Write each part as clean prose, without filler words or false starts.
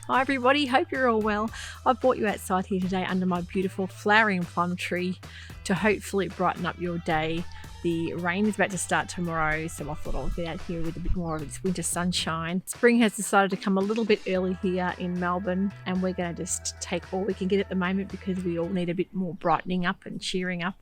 Hi everybody, hope you're all well. I've brought you outside here today under my beautiful flowering plum tree to hopefully brighten up your day. The rain is about to start tomorrow, so I thought I'll get out here with a bit more of its winter sunshine. Spring has decided to come a little bit early here in Melbourne, and we're going to just take all we can get at the moment because we all need a bit more brightening up and cheering up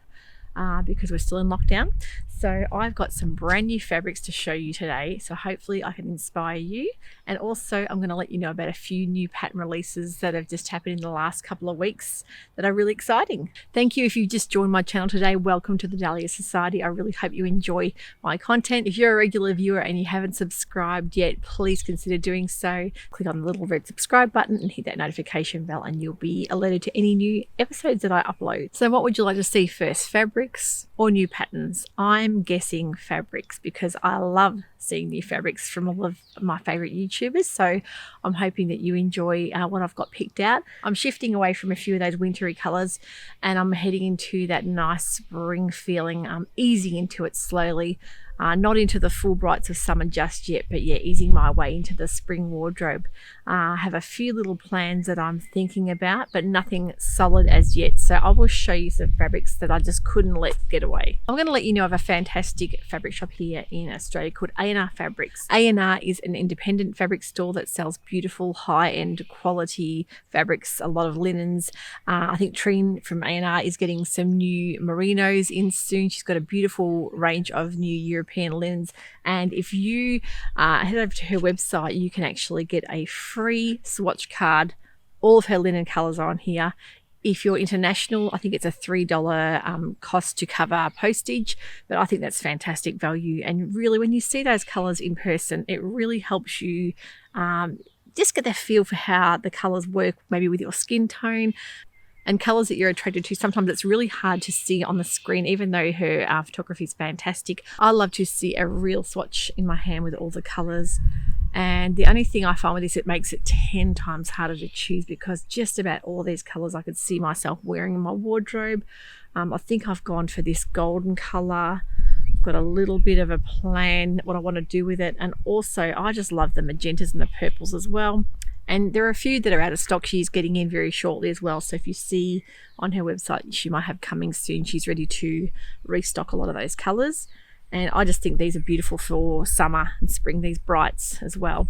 because we're still in lockdown. So I've got some brand new fabrics to show you today, so hopefully I can inspire you. And also I'm going to let you know about a few new pattern releases that have just happened in the last couple of weeks that are really exciting. Thank you if you just joined my channel today. Welcome to the Dahlia Society. I really hope you enjoy my content. If you're a regular viewer and you haven't subscribed yet, please consider doing so. Click on the little red subscribe button and hit that notification bell and you'll be alerted to any new episodes that I upload. So what would you like to see first, fabrics or new patterns? I'm guessing fabrics because I love seeing new fabrics from all of my favorite YouTubers, so I'm hoping that you enjoy what I've got picked out. I'm shifting away from a few of those wintry colors and I'm heading into that nice spring feeling. I'm easing into it slowly, not into the full brights of summer just yet, but yeah, easing my way into the spring wardrobe. I have a few little plans that I'm thinking about, but nothing solid as yet, so I will show you some fabrics that I just couldn't let get away. I'm going to let you know of a fantastic fabric shop here in Australia called A+R Fabrics. A+R is an independent fabric store that sells beautiful high-end quality fabrics, a lot of linens. I think Trine from A+R is getting some new merinos in soon. She's got a beautiful range of new European linens, and if you head over to her website, you can actually get a free swatch card. All of her linen colors are on here. If you're international, I think it's a $3 cost to cover postage, but I think that's fantastic value. And really, when you see those colors in person, it really helps you just get that feel for how the colors work, maybe with your skin tone and colors that you're attracted to. Sometimes it's really hard to see on the screen, even though her photography is fantastic. I love to see a real swatch in my hand with all the colors. And the only thing I find with this, it makes it 10 times harder to choose because just about all these colors I could see myself wearing in my wardrobe. I think I've gone for this golden color. I've got a little bit of a plan what I want to do with it. And also I just love the magentas and the purples as well. And there are a few that are out of stock. She's getting in very shortly as well. So if you see on her website, she might have coming soon. She's ready to restock a lot of those colors. And I just think these are beautiful for summer and spring, these brights as well.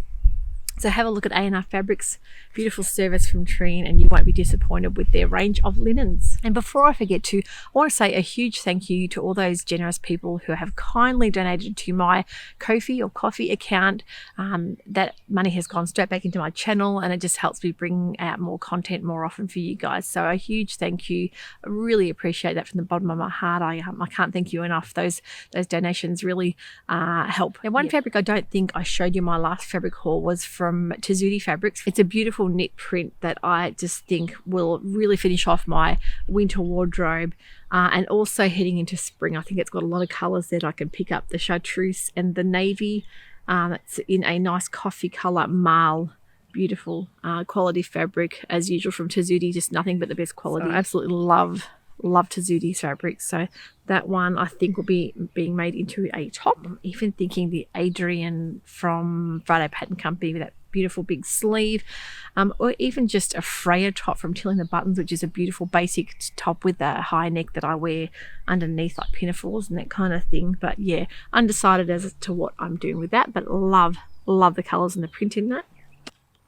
So have a look at A+R Fabrics, beautiful service from Trine, and you won't be disappointed with their range of linens. And before I forget to, I want to say a huge thank you to all those generous people who have kindly donated to my KoFi or KoFi account. That money has gone straight back into my channel and it just helps me bring out more content more often for you guys. So a huge thank you. I really appreciate that from the bottom of my heart. I can't thank you enough. Those donations really help. And one fabric I don't think I showed you in my last fabric haul was from Tazuti Fabrics. It's a beautiful knit print that I just think will really finish off my winter wardrobe, and also heading into spring. I think it's got a lot of colors that I can pick up. The chartreuse and the navy. It's in a nice coffee color marl. Beautiful quality fabric as usual from Tazuti, just nothing but the best quality. So I absolutely love Tazuti fabrics. So that one I think will be being made into a top. I'm even thinking the Adrian from Friday Pattern Company with that beautiful big sleeve, or even just a Freya top from Tilling the Buttons, which is a beautiful basic top with a high neck that I wear underneath, like pinafores and that kind of thing. But yeah, undecided as to what I'm doing with that, but love the colors and the print in that.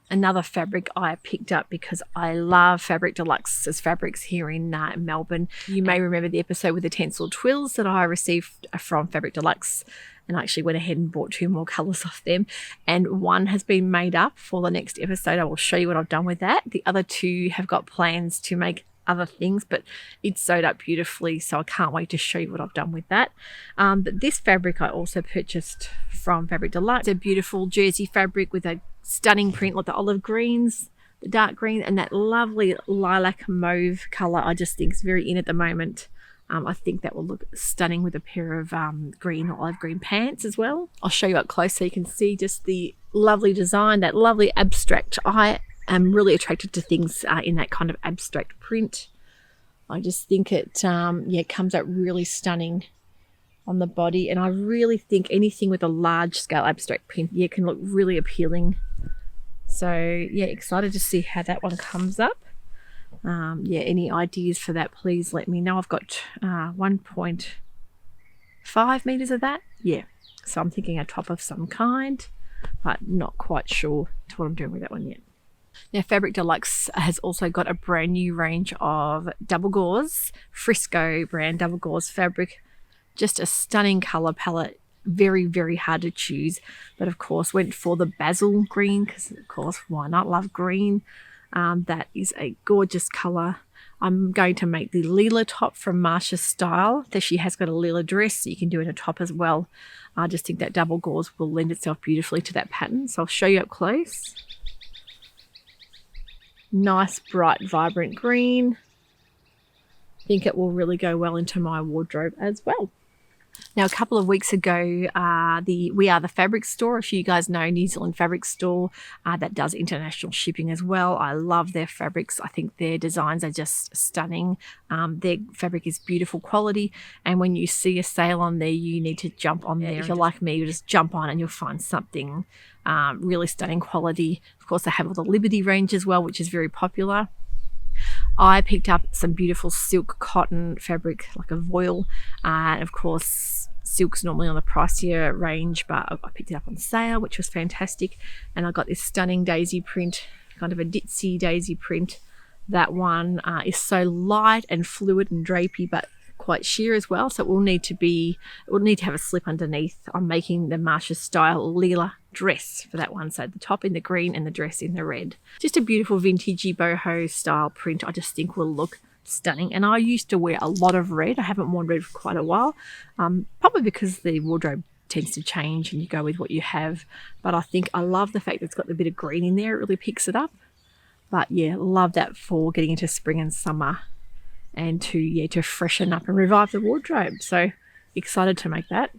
Another fabric I picked up because I love Fabric Deluxe's fabrics here in Melbourne. You may remember the episode with the Tencel Twills that I received from Fabric Deluxe, and I actually went ahead and bought 2 more colours off them, and one has been made up for the next episode. I will show you what I've done with that. The other 2 have got plans to make other things, but it's sewed up beautifully, so I can't wait to show you what I've done with that. But this fabric I also purchased from Fabric Deluxe. It's a beautiful jersey fabric with a stunning print like the olive greens, the dark green, and that lovely lilac mauve color I just think is very in at the moment. I think that will look stunning with a pair of green or olive green pants as well. I'll show you up close so you can see just the lovely design, that lovely abstract. I am really attracted to things in that kind of abstract print. I just think it comes out really stunning on the body, and I really think anything with a large scale abstract print can look really appealing So yeah, excited to see how that one comes up. Yeah, any ideas for that, please let me know. I've got 1.5 meters of that. Yeah, so I'm thinking a top of some kind, but not quite sure to what I'm doing with that one yet. Now, Fabric Deluxe has also got a brand new range of double gauze, Frisco brand double gauze fabric. Just a stunning color palette, very, very hard to choose. But of course, went for the basil green because, of course, why not? Love green. That is a gorgeous color. I'm going to make the lila top from Marsha's style. That she has got a lila dress, so you can do it in a top as well. I just think that double gauze will lend itself beautifully to that pattern. So I'll show you up close. Nice, bright, vibrant green. I think it will really go well into my wardrobe as well. Now, a couple of weeks ago, We Are the Fabrics store, if you guys know, New Zealand fabric store that does international shipping as well. I love their fabrics. I think their designs are just stunning. Their fabric is beautiful quality, and when you see a sale on there, you need to jump on there. If you're like me, you just jump on and you'll find something really stunning quality. Of course, they have all the Liberty range as well, which is very popular. I picked up some beautiful silk cotton fabric, like a voile, and of course silk's normally on the pricier range, but I picked it up on sale, which was fantastic. And I got this stunning daisy print, kind of a ditzy daisy print. That one is so light and fluid and drapey, but quite sheer as well, so it will need to have a slip underneath. I'm making the Marsha style lila dress for that one, so the top in the green and the dress in the red. Just a beautiful vintagey boho style print. I just think will look stunning, and I used to wear a lot of red. I haven't worn red for quite a while, probably because the wardrobe tends to change and you go with what you have, but I think I love the fact that it's got a bit of green in there. It really picks it up. But yeah, love that for getting into spring and summer, and to freshen up and revive the wardrobe. So excited to make that.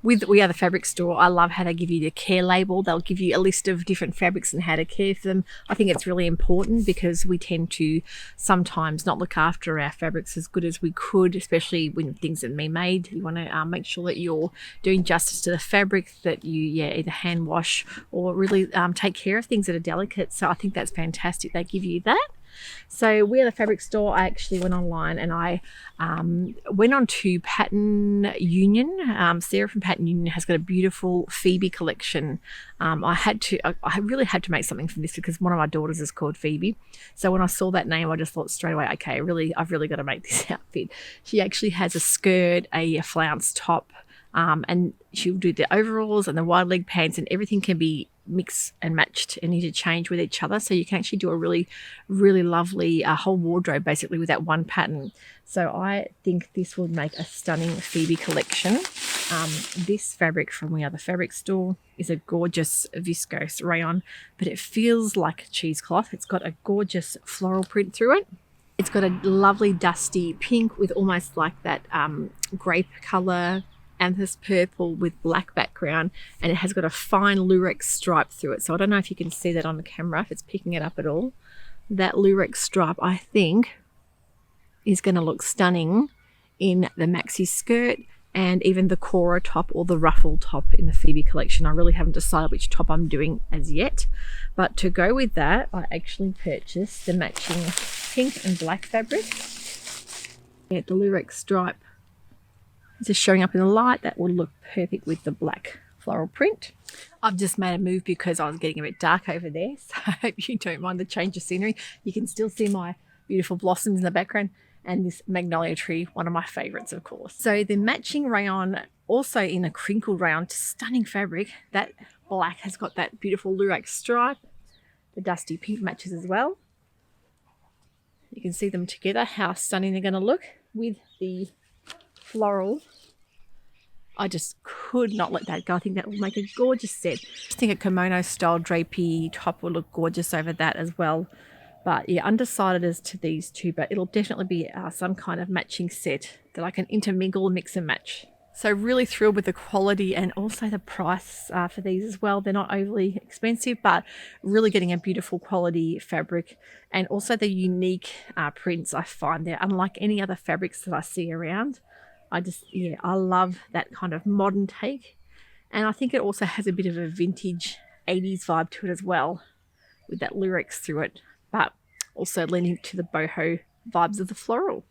With We Are the Fabric store, I love how they give you the care label. They'll give you a list of different fabrics and how to care for them. I think it's really important because we tend to sometimes not look after our fabrics as good as we could, especially when things are made. You want to make sure that you're doing justice to the fabric, that you either hand wash or really take care of things that are delicate. So I think that's fantastic. They give you that. So We Are the Fabric store, I actually went online and I went on to Pattern Union. Sarah from Pattern Union has got a beautiful Phoebe collection. I really had to make something from this because one of my daughters is called Phoebe. So when I saw that name, I just thought straight away, okay, I've really got to make this outfit. She actually has a skirt, a flounce top, and she'll do the overalls and the wide leg pants, and everything can be mixed and matched and interchange with each other, so you can actually do a really, really lovely whole wardrobe basically with that one pattern. So I think this would make a stunning Phoebe collection. This fabric from We Are the Fabric store is a gorgeous viscose rayon, but it feels like cheesecloth. It's got a gorgeous floral print through it. It's got a lovely dusty pink with almost like that grape color, amethyst purple with black background, and it has got a fine lurex stripe through it. So I don't know if you can see that on the camera, if it's picking it up at all. That lurex stripe, I think, is going to look stunning in the maxi skirt and even the Cora top or the ruffle top in the Phoebe collection. I really haven't decided which top I'm doing as yet, but to go with that, I actually purchased the matching pink and black fabric. Yeah, the lurex stripe just showing up in the light. That will look perfect with the black floral print. I've just made a move because I was getting a bit dark over there, so I hope you don't mind the change of scenery. You can still see my beautiful blossoms in the background and this magnolia tree, one of my favorites, of course. So the matching rayon, also in a crinkled rayon, stunning fabric. That black has got that beautiful lurex stripe. The dusty pink matches as well. You can see them together, how stunning they're going to look with the floral. I just could not let that go. I think that will make a gorgeous set. I just think a kimono style drapey top will look gorgeous over that as well. But yeah, undecided as to these two, but it'll definitely be some kind of matching set that I can intermingle, mix and match. So really thrilled with the quality and also the price for these as well. They're not overly expensive, but really getting a beautiful quality fabric, and also the unique prints. I find they're unlike any other fabrics that I see around. I love that kind of modern take, and I think it also has a bit of a vintage 80s vibe to it as well, with that lyrics through it, but also leaning to the boho vibes of the floral.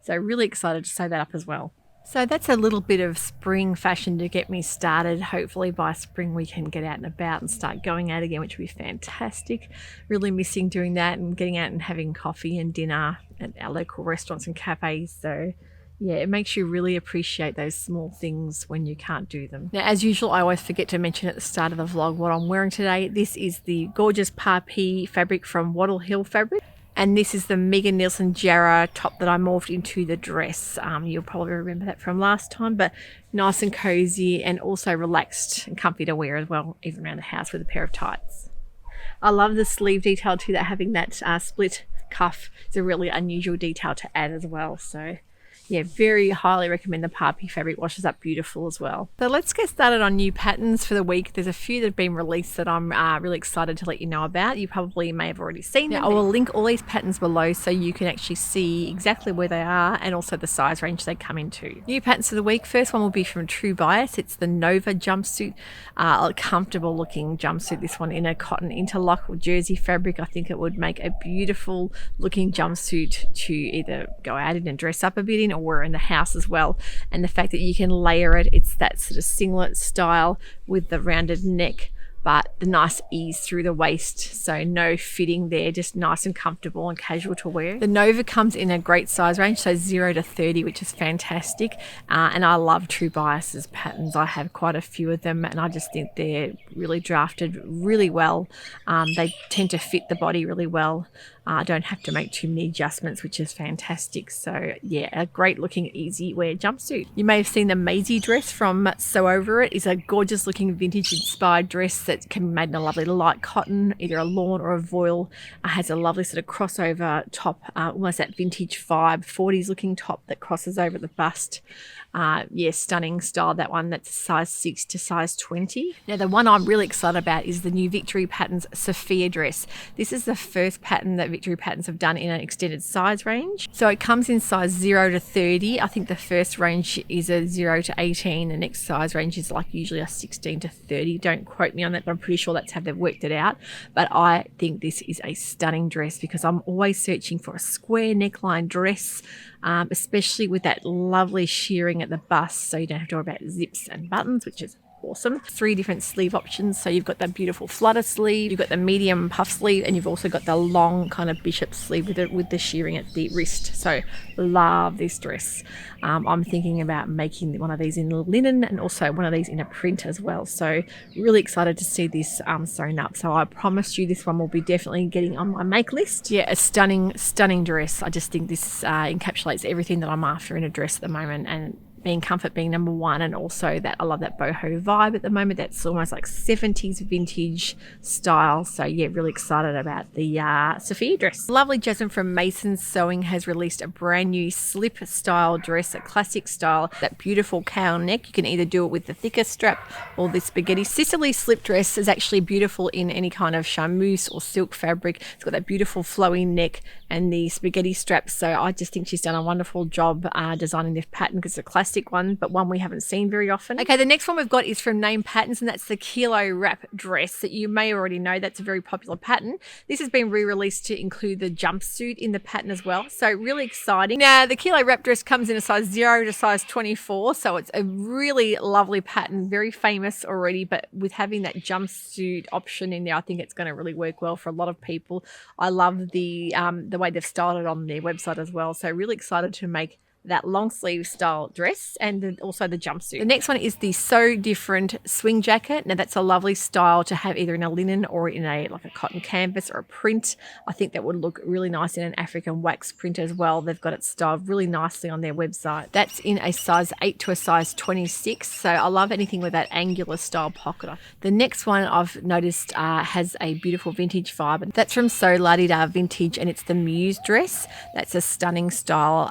So really excited to sew that up as well. So that's a little bit of spring fashion to get me started. Hopefully by spring we can get out and about and start going out again, which would be fantastic. Really missing doing that and getting out and having coffee and dinner at our local restaurants and cafes. So yeah, it makes you really appreciate those small things when you can't do them. Now, as usual, I always forget to mention at the start of the vlog what I'm wearing today. This is the gorgeous A+R fabric from Wattle Hill Fabric. And this is the Megan Nielsen Jarrah top that I morphed into the dress. You'll probably remember that from last time, but nice and cozy and also relaxed and comfy to wear as well, even around the house with a pair of tights. I love the sleeve detail too, that having that split cuff is a really unusual detail to add as well. So yeah, very highly recommend the A+R fabric. Washes up beautiful as well. So let's get started on new patterns for the week. There's a few that have been released that I'm really excited to let you know about. You probably may have already seen them. I will link all these patterns below so you can actually see exactly where they are and also the size range they come into. New patterns for the week. First one will be from True Bias. It's the Nova jumpsuit, a comfortable looking jumpsuit. This one in a cotton interlock or jersey fabric. I think it would make a beautiful looking jumpsuit to either go out in and dress up a bit in, or wear in the house as well. And the fact that you can layer it, it's that sort of singlet style with the rounded neck, but the nice ease through the waist, so no fitting there, just nice and comfortable and casual to wear. The Nova comes in a great size range, so 0 to 30, which is fantastic. And I love True Bias's patterns. I have quite a few of them and I just think they're really drafted really well. They tend to fit the body really well. I don't have to make too many adjustments, which is fantastic. So yeah, a great looking easy wear jumpsuit. You may have seen the Maisie dress from Sew Over It. It's a gorgeous looking vintage inspired dress that can be made in a lovely light cotton, either a lawn or a voile. It has a lovely sort of crossover top, almost that vintage vibe, 40s looking top that crosses over the bust. Yeah, stunning style, that one. That's size 6 to size 20. Now the one I'm really excited about is the new Victory Patterns Sofia dress. This is the first pattern that Victory Patterns have done in an extended size range. So it comes in size 0 to 30. I think the first range is a 0 to 18. The next size range is like usually a 16 to 30. Don't quote me on that, but I'm pretty sure that's how they've worked it out. But I think this is a stunning dress because I'm always searching for a square neckline dress, especially with that lovely shearing at the bust, so you don't have to worry about zips and buttons, which is awesome. 3 different sleeve options. So you've got the beautiful flutter sleeve, you've got the medium puff sleeve, and you've also got the long kind of bishop sleeve with the shearing at the wrist. So love this dress. I'm thinking about making one of these in linen and also one of these in a print as well. So really excited to see this sewn up. So I promise you this one will be definitely getting on my make list. Yeah, a stunning dress. I just think this encapsulates everything that I'm after in a dress at the moment, and being comfort being number one, and also that I love that boho vibe at the moment. That's almost like 70s vintage style. So yeah, really excited about the Sofia dress. Lovely Jasmine from Mason's Sewing has released a brand new slip style dress, a classic style, that beautiful cowl neck. You can either do it with the thicker strap or the spaghetti. Sicily slip dress is actually beautiful in any kind of charmeuse or silk fabric. It's got that beautiful flowing neck and the spaghetti strap. So I just think she's done a wonderful job designing this pattern, because it's a classic one, but one we haven't seen very often. Okay, the next one we've got is from Name Patterns, and that's the Kielo wrap dress that you may already know. That's a very popular pattern. This has been re-released to include the jumpsuit in the pattern as well, so really exciting. Now the Kielo wrap dress comes in a size 0 to size 24, so it's a really lovely pattern, very famous already, but with having that jumpsuit option in there, I think it's going to really work well for a lot of people. I love the way they've styled it on their website as well, so really excited to make that long sleeve style dress, and also the jumpsuit. The next one is the So Different swing jacket. Now that's a lovely style to have either in a linen or in a like a cotton canvas or a print. I think that would look really nice in an African wax print as well. They've got it styled really nicely on their website. That's in a size 8 to a size 26. So I love anything with that angular style pocket. The next one I've noticed has a beautiful vintage vibe. That's from So La-Di-Da Vintage, and it's the Muse dress. That's a stunning style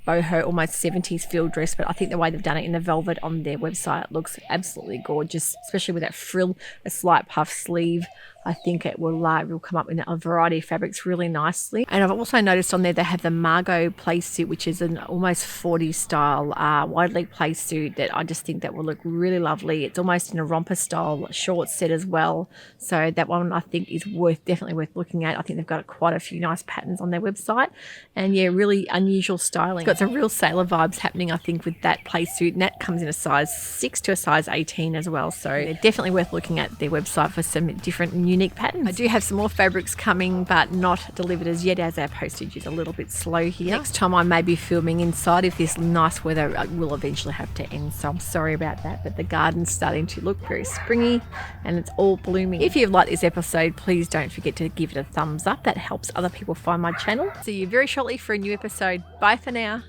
boho, almost 70s field dress, but I think the way they've done it in the velvet on their website looks absolutely gorgeous, especially with that frill, a slight puff sleeve. I think it will come up in a variety of fabrics really nicely. And I've also noticed on there they have the Margot place suit, which is an almost 40s style wide leg place suit that I just think that will look really lovely. It's almost in a romper style short set as well. So that one I think is definitely worth looking at. I think they've got quite a few nice patterns on their website. And yeah, really unusual styling. It's got some real sailor vibes happening, I think, with that place suit. And that comes in a size 6 to a size 18 as well. So they're definitely worth looking at their website for some different and unique patterns. I do have some more fabrics coming, but not delivered as yet, as our postage is a little bit slow here. Next time I may be filming inside if this nice weather will eventually have to end. So I'm sorry about that, but the garden's starting to look very springy and it's all blooming. If you've liked this episode, please don't forget to give it a thumbs up. That helps other people find my channel. See you very shortly for a new episode. Bye for now.